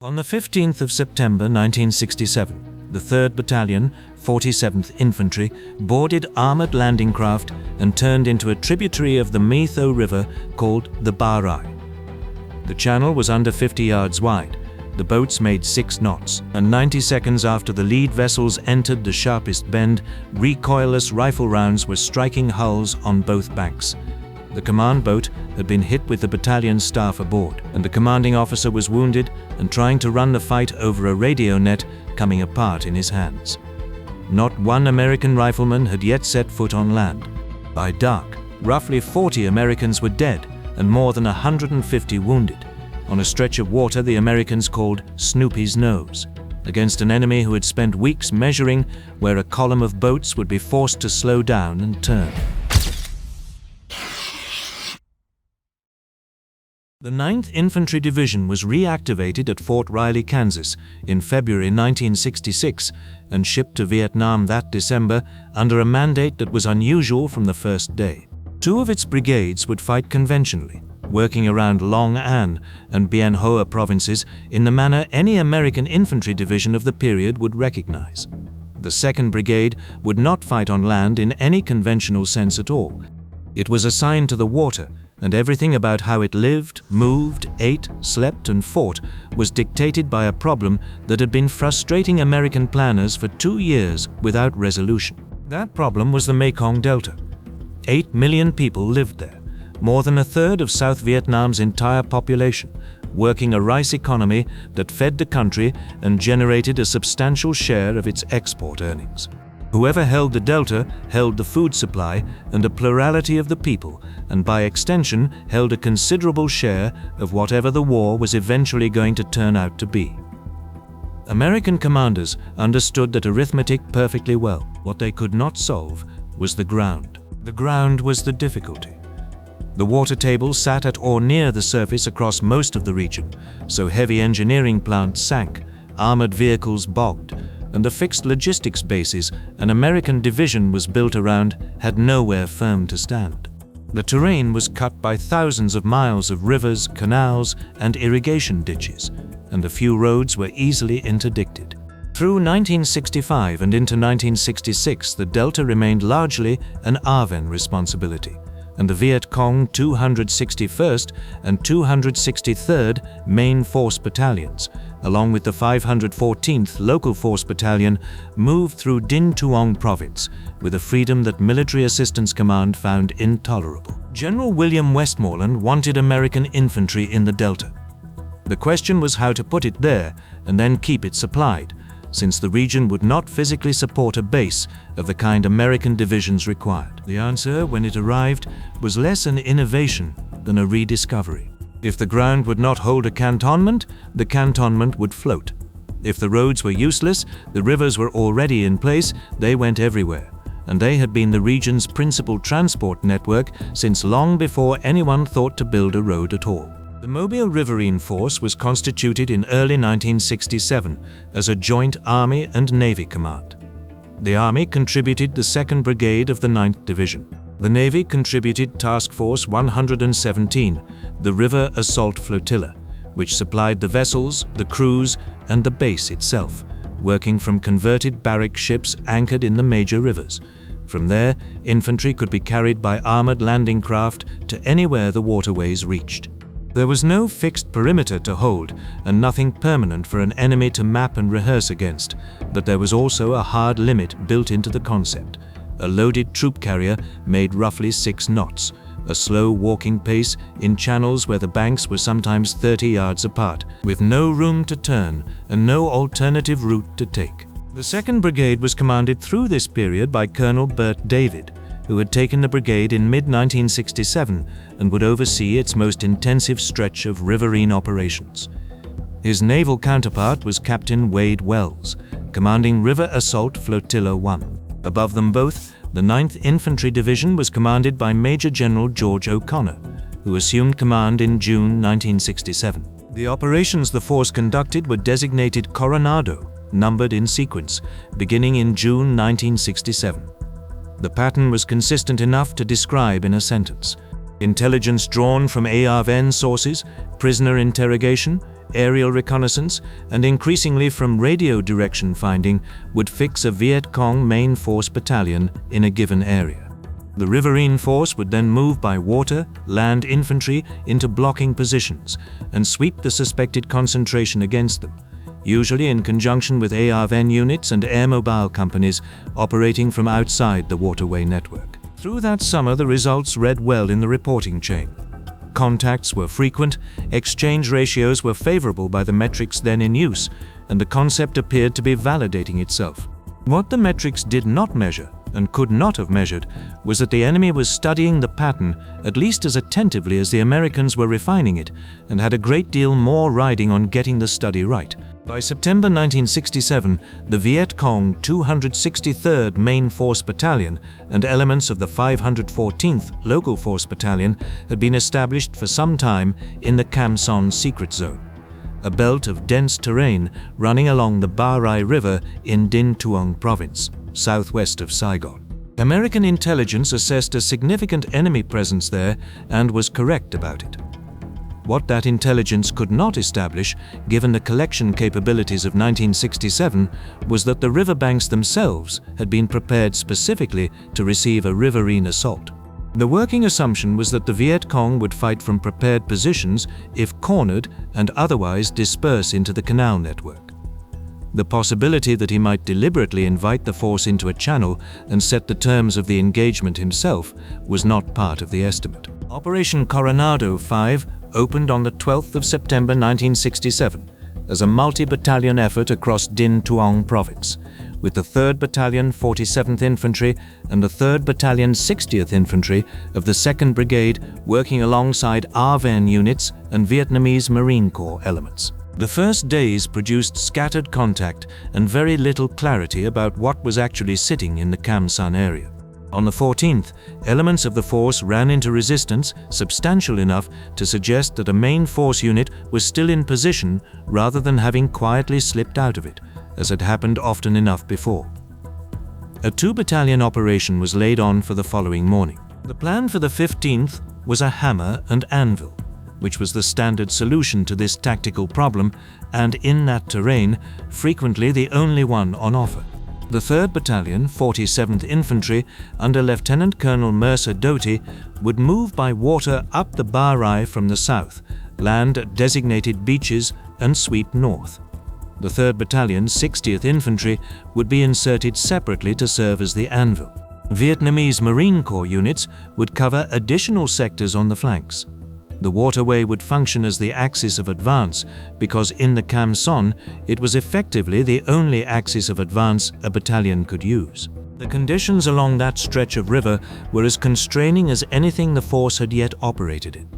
On the 15th of September 1967, the 3rd Battalion, 47th Infantry, boarded armored landing craft and turned into a tributary of the Mekong River called the Ba Rai. The channel was under 50 yards wide. The boats made 6 knots, and 90 seconds after the lead vessels entered the sharpest bend, recoilless rifle rounds were striking hulls on both banks. The command boat had been hit with the battalion's staff aboard, and the commanding officer was wounded and trying to run the fight over a radio net coming apart in his hands. Not one American rifleman had yet set foot on land. By dark, roughly 40 Americans were dead and more than 150 wounded, on a stretch of water the Americans called Snoopy's Nose, against an enemy who had spent weeks measuring where a column of boats would be forced to slow down and turn. The 9th Infantry Division was reactivated at Fort Riley, Kansas in February 1966 and shipped to Vietnam that December under a mandate that was unusual from the first day. 2 of its brigades would fight conventionally, working around Long An and Bien Hoa provinces in the manner any American infantry division of the period would recognize. The 2nd Brigade would not fight on land in any conventional sense at all. It was assigned to the water, and everything about how it lived, moved, ate, slept, and fought was dictated by a problem that had been frustrating American planners for 2 years without resolution. That problem was the Mekong Delta. 8 million people lived there, more than a third of South Vietnam's entire population, working a rice economy that fed the country and generated a substantial share of its export earnings. Whoever held the Delta held the food supply and a plurality of the people, and by extension held a considerable share of whatever the war was eventually going to turn out to be. American commanders understood that arithmetic perfectly well. What they could not solve was the ground. The ground was the difficulty. The water table sat at or near the surface across most of the region, so heavy engineering plants sank, armored vehicles bogged, and the fixed logistics bases an American division was built around had nowhere firm to stand. The terrain was cut by thousands of miles of rivers, canals, and irrigation ditches, and a few roads were easily interdicted. Through 1965 and into 1966, the Delta remained largely an ARVN responsibility, and the Viet Cong 261st and 263rd Main Force Battalions, along with the 514th Local Force Battalion, moved through Dinh Tuong Province with a freedom that Military Assistance Command found intolerable. General William Westmoreland wanted American infantry in the Delta. The question was how to put it there and then keep it supplied, since the region would not physically support a base of the kind American divisions required. The answer, when it arrived, was less an innovation than a rediscovery. If the ground would not hold a cantonment, the cantonment would float. If the roads were useless, the rivers were already in place, they went everywhere, and they had been the region's principal transport network since long before anyone thought to build a road at all. The Mobile Riverine Force was constituted in early 1967 as a joint Army and Navy command. The Army contributed the 2nd Brigade of the 9th Division. The Navy contributed Task Force 117, the River Assault Flotilla, which supplied the vessels, the crews, and the base itself, working from converted barrack ships anchored in the major rivers. From there, infantry could be carried by armored landing craft to anywhere the waterways reached. There was no fixed perimeter to hold and nothing permanent for an enemy to map and rehearse against, but there was also a hard limit built into the concept. A loaded troop carrier made roughly 6 knots, a slow walking pace in channels where the banks were sometimes 30 yards apart, with no room to turn and no alternative route to take. The 2nd Brigade was commanded through this period by Colonel Bert David, who had taken the brigade in mid-1967 and would oversee its most intensive stretch of riverine operations. His naval counterpart was Captain Wade Wells, commanding River Assault Flotilla 1. Above them both, the 9th Infantry Division was commanded by Major General George O'Connor, who assumed command in June 1967. The operations the force conducted were designated Coronado, numbered in sequence, beginning in June 1967. The pattern was consistent enough to describe in a sentence: intelligence drawn from ARVN sources, prisoner interrogation, aerial reconnaissance, and increasingly from radio direction finding, would fix a Viet Cong main force battalion in a given area. The Riverine Force would then move by water, land infantry into blocking positions and sweep the suspected concentration against them, usually in conjunction with ARVN units and air-mobile companies operating from outside the waterway network. Through that summer, the results read well in the reporting chain. Contacts were frequent, exchange ratios were favorable by the metrics then in use, and the concept appeared to be validating itself. What the metrics did not measure, and could not have measured, was that the enemy was studying the pattern at least as attentively as the Americans were refining it, and had a great deal more riding on getting the study right. By September 1967, the Viet Cong 263rd Main Force Battalion and elements of the 514th Local Force Battalion had been established for some time in the Cam Son Secret Zone, a belt of dense terrain running along the Ba Rai River in Dinh Tuong Province, southwest of Saigon. American intelligence assessed a significant enemy presence there and was correct about it. What that intelligence could not establish, given the collection capabilities of 1967, was that the riverbanks themselves had been prepared specifically to receive a riverine assault. The working assumption was that the Viet Cong would fight from prepared positions if cornered and otherwise disperse into the canal network. The possibility that he might deliberately invite the force into a channel and set the terms of the engagement himself was not part of the estimate. Operation Coronado V opened on the 12th of September 1967 as a multi-battalion effort across Dinh Tuong Province, with the 3rd Battalion 47th Infantry and the 3rd Battalion 60th Infantry of the 2nd Brigade working alongside ARVN units and Vietnamese Marine Corps elements. The first days produced scattered contact and very little clarity about what was actually sitting in the Cam Son area. On the 14th, elements of the force ran into resistance substantial enough to suggest that a main force unit was still in position rather than having quietly slipped out of it, as had happened often enough before. A 2-battalion operation was laid on for the following morning. The plan for the 15th was a hammer and anvil, which was the standard solution to this tactical problem, and in that terrain, frequently the only one on offer. The 3rd Battalion, 47th Infantry, under Lieutenant Colonel Mercer Doty, would move by water up the Ba Rai from the south, land at designated beaches, and sweep north. The 3rd Battalion, 60th Infantry, would be inserted separately to serve as the anvil. Vietnamese Marine Corps units would cover additional sectors on the flanks. The waterway would function as the axis of advance because in the Cam Son it was effectively the only axis of advance a battalion could use. The conditions along that stretch of river were as constraining as anything the force had yet operated in.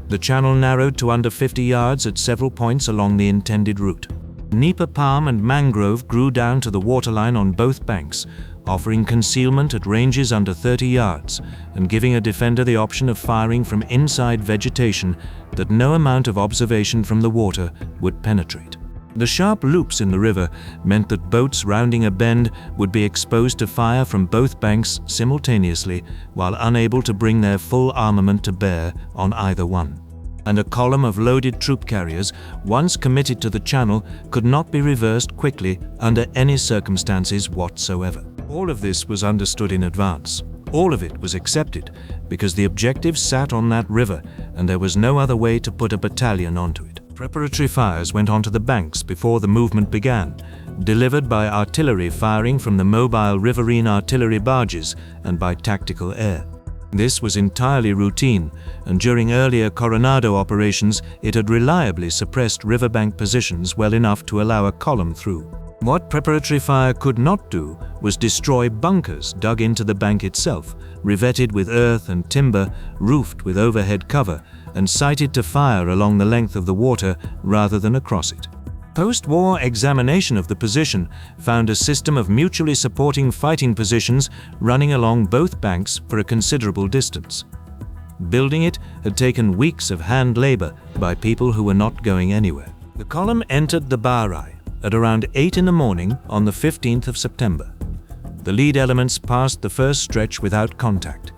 The channel narrowed to under 50 yards at several points along the intended route. Nipa palm and mangrove grew down to the waterline on both banks, offering concealment at ranges under 30 yards and giving a defender the option of firing from inside vegetation that no amount of observation from the water would penetrate. The sharp loops in the river meant that boats rounding a bend would be exposed to fire from both banks simultaneously while unable to bring their full armament to bear on either one. And a column of loaded troop carriers, once committed to the channel, could not be reversed quickly under any circumstances whatsoever. All of this was understood in advance. All of it was accepted because the objective sat on that river and there was no other way to put a battalion onto it. Preparatory fires went onto the banks before the movement began, delivered by artillery firing from the Mobile Riverine artillery barges and by tactical air. This was entirely routine, and during earlier Coronado operations it had reliably suppressed riverbank positions well enough to allow a column through. What preparatory fire could not do was destroy bunkers dug into the bank itself, revetted with earth and timber, roofed with overhead cover, and sited to fire along the length of the water rather than across it. Post-war examination of the position found a system of mutually supporting fighting positions running along both banks for a considerable distance. Building it had taken weeks of hand labor by people who were not going anywhere. The column entered the Ba Rai at around 8 in the morning on the 15th of September. The lead elements passed the first stretch without contact,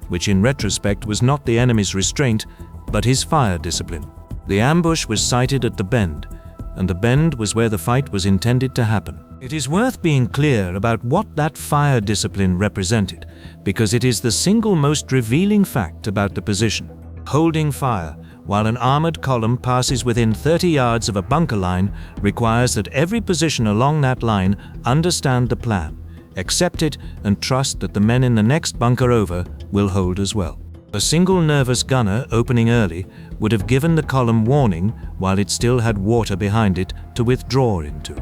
which in retrospect was not the enemy's restraint, but his fire discipline. The ambush was sited at the bend, and the bend was where the fight was intended to happen. It is worth being clear about what that fire discipline represented, because it is the single most revealing fact about the position. Holding fire while an armored column passes within 30 yards of a bunker line requires that every position along that line understand the plan, accept it, and trust that the men in the next bunker over will hold as well. A single nervous gunner opening early would have given the column warning while it still had water behind it to withdraw into.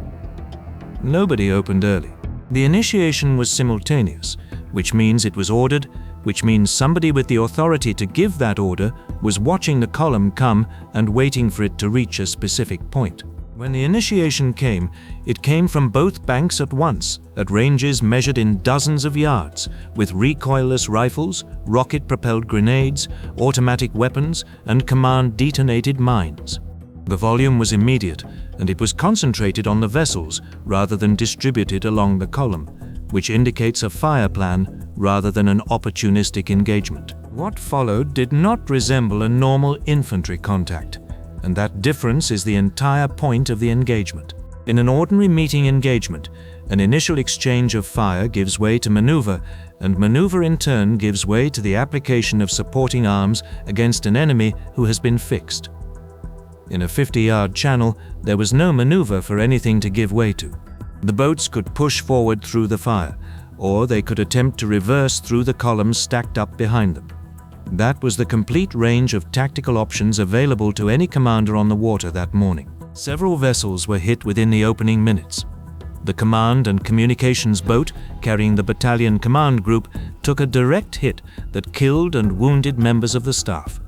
Nobody opened early. The initiation was simultaneous, which means it was ordered, which means somebody with the authority to give that order was watching the column come and waiting for it to reach a specific point. When the initiation came, it came from both banks at once, at ranges measured in dozens of yards, with recoilless rifles, rocket-propelled grenades, automatic weapons, and command-detonated mines. The volume was immediate, and it was concentrated on the vessels rather than distributed along the column, which indicates a fire plan rather than an opportunistic engagement. What followed did not resemble a normal infantry contact, and that difference is the entire point of the engagement. In an ordinary meeting engagement, an initial exchange of fire gives way to maneuver, and maneuver in turn gives way to the application of supporting arms against an enemy who has been fixed. In a 50-yard channel, there was no maneuver for anything to give way to. The boats could push forward through the fire, or they could attempt to reverse through the columns stacked up behind them. That was the complete range of tactical options available to any commander on the water that morning. Several vessels were hit within the opening minutes. The command and communications boat carrying the battalion command group took a direct hit that killed and wounded members of the staff.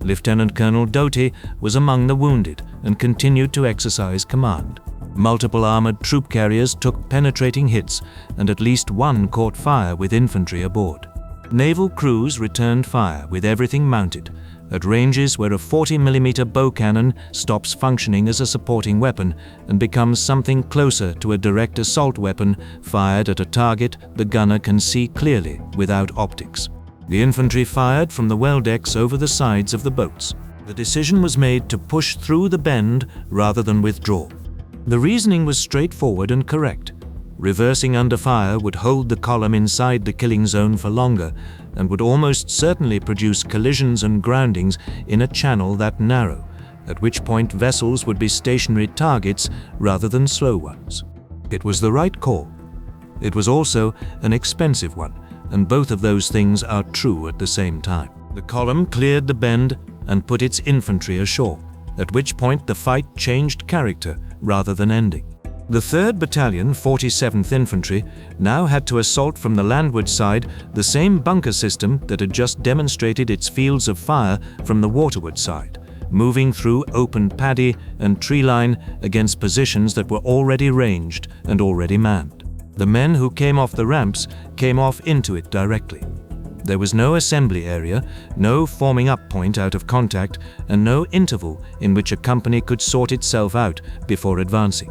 Lieutenant Colonel Doty was among the wounded and continued to exercise command. Multiple armored troop carriers took penetrating hits, and at least one caught fire with infantry aboard. Naval crews returned fire with everything mounted, at ranges where a 40mm bow cannon stops functioning as a supporting weapon and becomes something closer to a direct assault weapon fired at a target the gunner can see clearly without optics. The infantry fired from the well decks over the sides of the boats. The decision was made to push through the bend rather than withdraw. The reasoning was straightforward and correct. Reversing under fire would hold the column inside the killing zone for longer and would almost certainly produce collisions and groundings in a channel that narrow, at which point vessels would be stationary targets rather than slow ones. It was the right call. It was also an expensive one, and both of those things are true at the same time. The column cleared the bend and put its infantry ashore, at which point the fight changed character rather than ending. The 3rd Battalion, 47th Infantry, now had to assault from the landward side the same bunker system that had just demonstrated its fields of fire from the waterward side, moving through open paddy and tree line against positions that were already ranged and already manned. The men who came off the ramps came off into it directly. There was no assembly area, no forming up point out of contact, and no interval in which a company could sort itself out before advancing.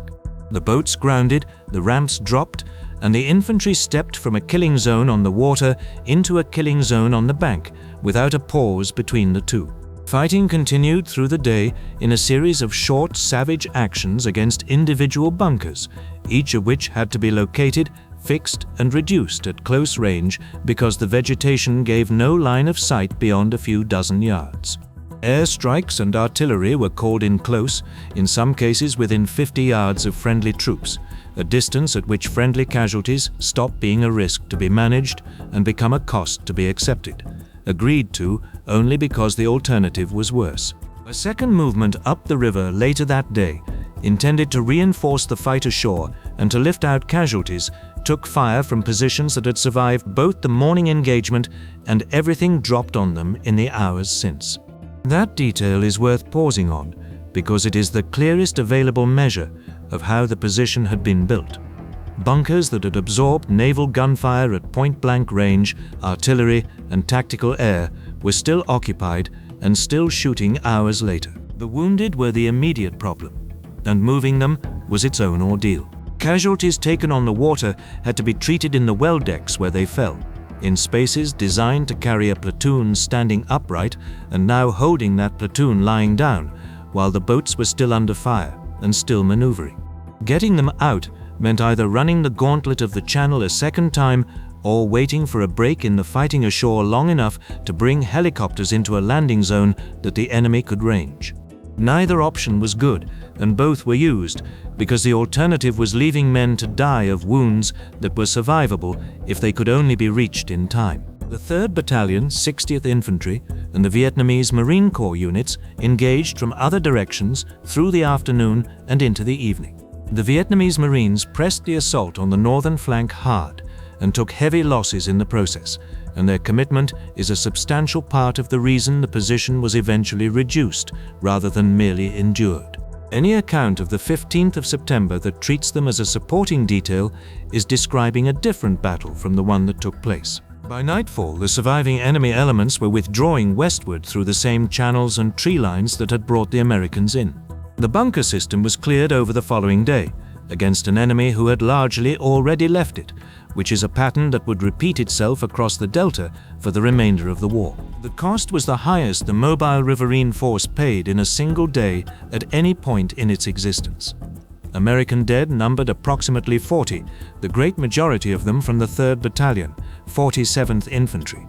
The boats grounded, the ramps dropped, and the infantry stepped from a killing zone on the water into a killing zone on the bank, without a pause between the two. Fighting continued through the day in a series of short, savage actions against individual bunkers, each of which had to be located, fixed, and reduced at close range because the vegetation gave no line of sight beyond a few dozen yards. Airstrikes and artillery were called in close, in some cases within 50 yards of friendly troops, a distance at which friendly casualties stop being a risk to be managed and become a cost to be accepted, agreed to only because the alternative was worse. A second movement up the river later that day, intended to reinforce the fight ashore and to lift out casualties, took fire from positions that had survived both the morning engagement and everything dropped on them in the hours since. That detail is worth pausing on because it is the clearest available measure of how the position had been built. Bunkers that had absorbed naval gunfire at point-blank range, artillery, and tactical air were still occupied and still shooting hours later. The wounded were the immediate problem, and moving them was its own ordeal. Casualties taken on the water had to be treated in the well decks where they fell, in spaces designed to carry a platoon standing upright and now holding that platoon lying down, while the boats were still under fire and still maneuvering. Getting them out meant either running the gauntlet of the channel a second time or waiting for a break in the fighting ashore long enough to bring helicopters into a landing zone that the enemy could range. Neither option was good, and both were used, because the alternative was leaving men to die of wounds that were survivable if they could only be reached in time. The 3rd Battalion, 60th Infantry, and the Vietnamese Marine Corps units engaged from other directions through the afternoon and into the evening. The Vietnamese Marines pressed the assault on the northern flank hard and took heavy losses in the process, and their commitment is a substantial part of the reason the position was eventually reduced rather than merely endured. Any account of the 15th of September that treats them as a supporting detail is describing a different battle from the one that took place. By nightfall, the surviving enemy elements were withdrawing westward through the same channels and tree lines that had brought the Americans in. The bunker system was cleared over the following day, against an enemy who had largely already left it, which is a pattern that would repeat itself across the Delta for the remainder of the war. The cost was the highest the Mobile Riverine Force paid in a single day at any point in its existence. American dead numbered approximately 40, the great majority of them from the 3rd Battalion, 47th Infantry.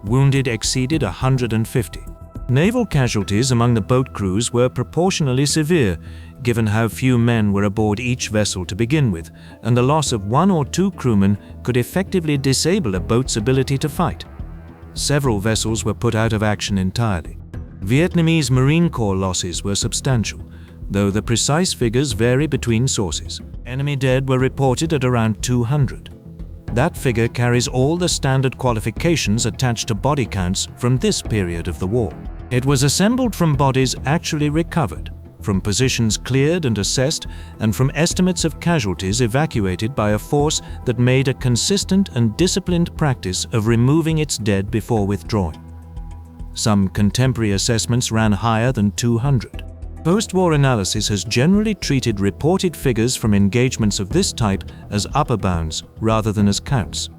Wounded exceeded 150. Naval casualties among the boat crews were proportionally severe, given how few men were aboard each vessel to begin with, and the loss of 1 or 2 crewmen could effectively disable a boat's ability to fight. Several vessels were put out of action entirely. Vietnamese Marine Corps losses were substantial, though the precise figures vary between sources. Enemy dead were reported at around 200. That figure carries all the standard qualifications attached to body counts from this period of the war. It was assembled from bodies actually recovered, from positions cleared and assessed, and from estimates of casualties evacuated by a force that made a consistent and disciplined practice of removing its dead before withdrawing. Some contemporary assessments ran higher than 200. Post-war analysis has generally treated reported figures from engagements of this type as upper bounds rather than as counts.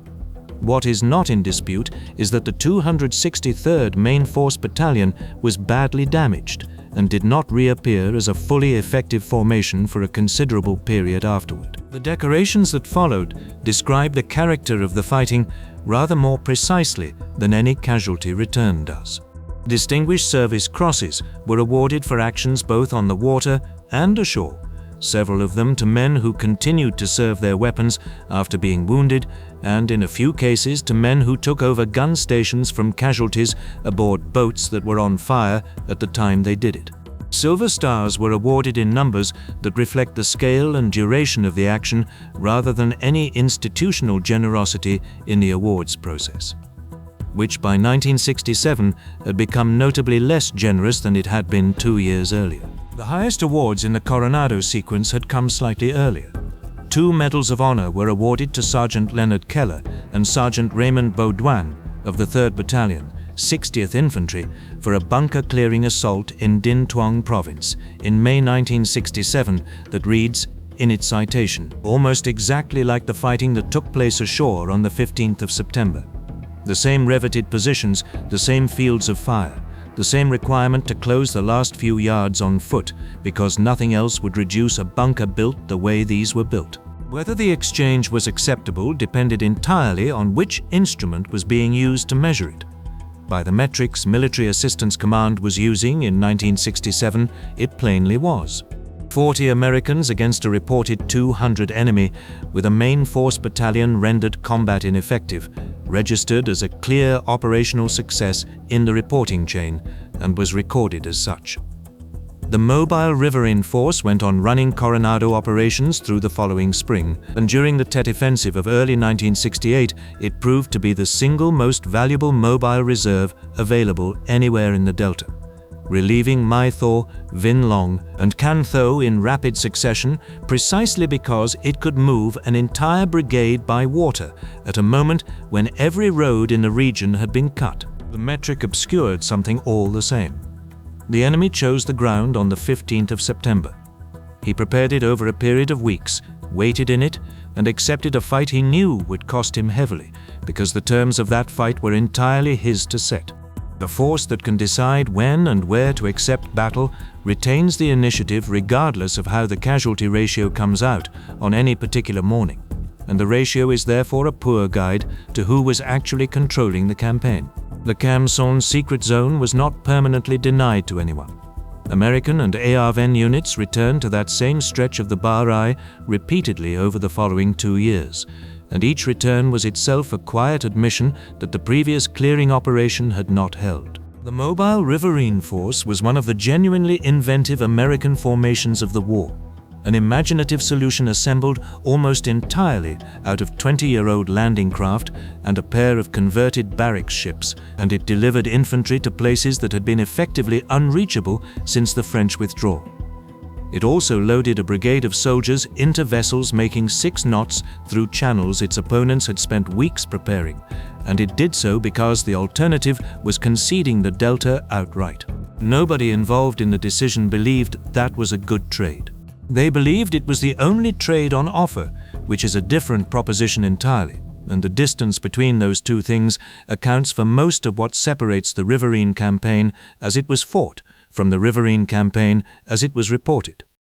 What is not in dispute is that the 263rd Main Force Battalion was badly damaged and did not reappear as a fully effective formation for a considerable period afterward. The decorations that followed describe the character of the fighting rather more precisely than any casualty return does. Distinguished Service Crosses were awarded for actions both on the water and ashore, several of them to men who continued to serve their weapons after being wounded, and in a few cases to men who took over gun stations from casualties aboard boats that were on fire at the time they did it. Silver Stars were awarded in numbers that reflect the scale and duration of the action rather than any institutional generosity in the awards process, which by 1967 had become notably less generous than it had been 2 years earlier. The highest awards in the Coronado sequence had come slightly earlier. 2 Medals of Honor were awarded to Sergeant Leonard Keller and Sergeant Raymond Baudouin of the 3rd Battalion, 60th Infantry, for a bunker-clearing assault in Din Tuong Province in May 1967 that reads, in its citation, almost exactly like the fighting that took place ashore on the 15th of September. The same riveted positions, the same fields of fire, the same requirement to close the last few yards on foot because nothing else would reduce a bunker built the way these were built. Whether the exchange was acceptable depended entirely on which instrument was being used to measure it. By the metrics Military Assistance Command was using in 1967, it plainly was. 40 Americans against a reported 200 enemy, with a main force battalion rendered combat ineffective, registered as a clear operational success in the reporting chain and was recorded as such. The Mobile Riverine Force went on running Coronado operations through the following spring, and during the Tet Offensive of early 1968, it proved to be the single most valuable mobile reserve available anywhere in the Delta, relieving Mai Tho, Vin Long, and Can Tho in rapid succession precisely because it could move an entire brigade by water at a moment when every road in the region had been cut. The metric obscured something all the same. The enemy chose the ground on the 15th of September. He prepared it over a period of weeks, waited in it, and accepted a fight he knew would cost him heavily, because the terms of that fight were entirely his to set. The force that can decide when and where to accept battle retains the initiative regardless of how the casualty ratio comes out on any particular morning, and the ratio is therefore a poor guide to who was actually controlling the campaign. The Cam Son secret zone was not permanently denied to anyone. American and ARVN units returned to that same stretch of the Ba Rai repeatedly over the following 2 years, and each return was itself a quiet admission that the previous clearing operation had not held. The Mobile Riverine Force was one of the genuinely inventive American formations of the war, an imaginative solution assembled almost entirely out of 20-year-old landing craft and a pair of converted barracks ships, and it delivered infantry to places that had been effectively unreachable since the French withdrawal. It also loaded a brigade of soldiers into vessels making 6 knots through channels its opponents had spent weeks preparing, and it did so because the alternative was conceding the Delta outright. Nobody involved in the decision believed that was a good trade. They believed it was the only trade on offer, which is a different proposition entirely, and the distance between those two things accounts for most of what separates the Riverine campaign as it was fought from the Riverine campaign as it was reported.